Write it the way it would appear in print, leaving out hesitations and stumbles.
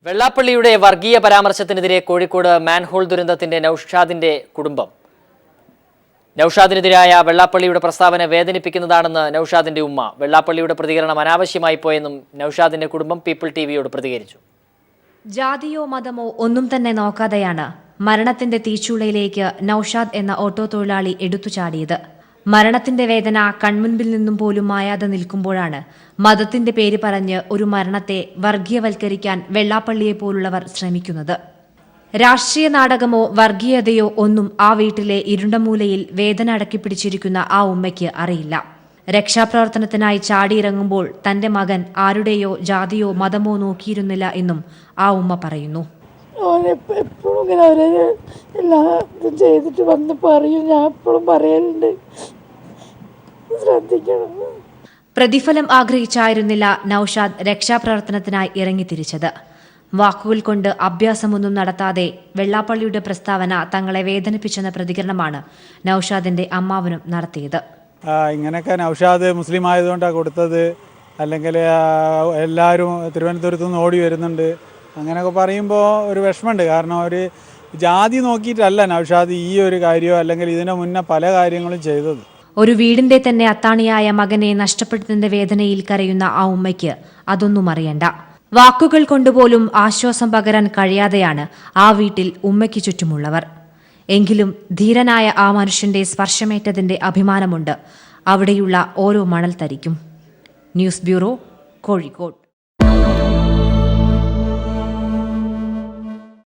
വെള്ളാപ്പള്ളിയുടെ വർഗീയ പരാമർശത്തിനെതിരെ കോഴിക്കോട് മാൻഹോൾ ദുരന്തത്തിന്റെ നൌഷാദിന്റെ കുടുംബം. നൌഷാദിനെതിരായ വെള്ളാപ്പള്ളിയുടെ പ്രസ്താവന വേദനിപ്പിക്കുന്നതാണെന്ന് നൌഷാദിന്റെ ഉമ്മ. വെള്ളാപ്പള്ളിയുടെ പ്രതികരണം അനാവശ്യമായി പോയെന്നും നൌഷാദിന്റെ കുടുംബം പീപ്പിൾ ടിവിയോട് പ്രതികരിച്ചു. ജാതിയോ മതമോ ഒന്നും തന്നെ നോക്കാതെയാണ് മരണത്തിന്റെ തീച്ചൂളയിലേക്ക് നൌഷാദ് എന്ന ഓട്ടോ തൊഴിലാളി എടുത്തുചാടിയത്. മരണത്തിന്റെ വേദന കൺമുൻപിൽ നിന്നും പോലും മായാതെ നിൽക്കുമ്പോഴാണ് മതത്തിന്റെ പേര് പറഞ്ഞ് ഒരു മരണത്തെ വർഗീയവൽക്കരിക്കാൻ വെള്ളാപ്പള്ളിയെ പോലുള്ളവർ ശ്രമിക്കുന്നത്. രാഷ്ട്രീയ നാടകമോ വർഗീയതയോ ഒന്നും ആ വീട്ടിലെ ഇരുണ്ട മൂലയിൽ വേദന അടക്കിപ്പിടിച്ചിരിക്കുന്ന ആ ഉമ്മയ്ക്ക് അറിയില്ല. രക്ഷാപ്രവർത്തനത്തിനായി ചാടിയിറങ്ങുമ്പോൾ തന്റെ മകൻ ആരുടെയോ ജാതിയോ മതമോ നോക്കിയിരുന്നില്ല എന്നും ആ ഉമ്മ പറയുന്നു. എപ്പോഴും ഇങ്ങനെ അവരെ എല്ലാ ഇതും ചെയ്തിട്ട് വന്ന് പറയും. ഞാൻ എപ്പോഴും പറയലുണ്ട്, ശ്രദ്ധിക്കണം. പ്രതിഫലം ആഗ്രഹിച്ചായിരുന്നില്ല നൌഷാദ് രക്ഷാപ്രവർത്തനത്തിനായി ഇറങ്ങിത്തിരിച്ചത്. വാക്കുകൾ കൊണ്ട് അഭ്യാസമൊന്നും നടത്താതെ വെള്ളാപ്പള്ളിയുടെ പ്രസ്താവന തങ്ങളെ വേദനിപ്പിച്ചെന്ന പ്രതികരണമാണ് നൌഷാദിന്റെ അമ്മാവനും നടത്തിയത്. ഇങ്ങനെയൊക്കെ നൌഷാദ് മുസ്ലിം ആയതുകൊണ്ടാണ് കൊടുത്തത്, അല്ലെങ്കിൽ എല്ലാവരും തിരുവനന്തപുരത്തു നിന്ന് ഓടി വരുന്നുണ്ട്, അങ്ങനെയൊക്കെ പറയുമ്പോൾ ഒരു വിഷമമുണ്ട്. കാരണം ഒരു ജാതി നോക്കിയിട്ടല്ല നൌഷാദ് ഈ ഒരു കാര്യമോ അല്ലെങ്കിൽ ഇതിനു മുന്നേ പല കാര്യങ്ങളും ചെയ്തത്. ഒരു വീടിന്റെ തന്നെ അത്താണിയായ മകനെ നഷ്ടപ്പെട്ടതിന്റെ വേദനയിൽ കരയുന്ന ആ ഉമ്മയ്ക്ക് അതൊന്നും അറിയണ്ട. വാക്കുകൾ കൊണ്ടുപോലും ആശ്വാസം പകരാൻ കഴിയാതെയാണ് ആ വീട്ടിൽ ഉമ്മയ്ക്ക് ചുറ്റുമുള്ളവർ. എങ്കിലും ധീരനായ ആ മനുഷ്യന്റെ സ്പർശമേറ്റതിന്റെ അഭിമാനമുണ്ട് അവിടെയുള്ള ഓരോ മണൽത്തരിക്കും. News bureau, Kozhikode.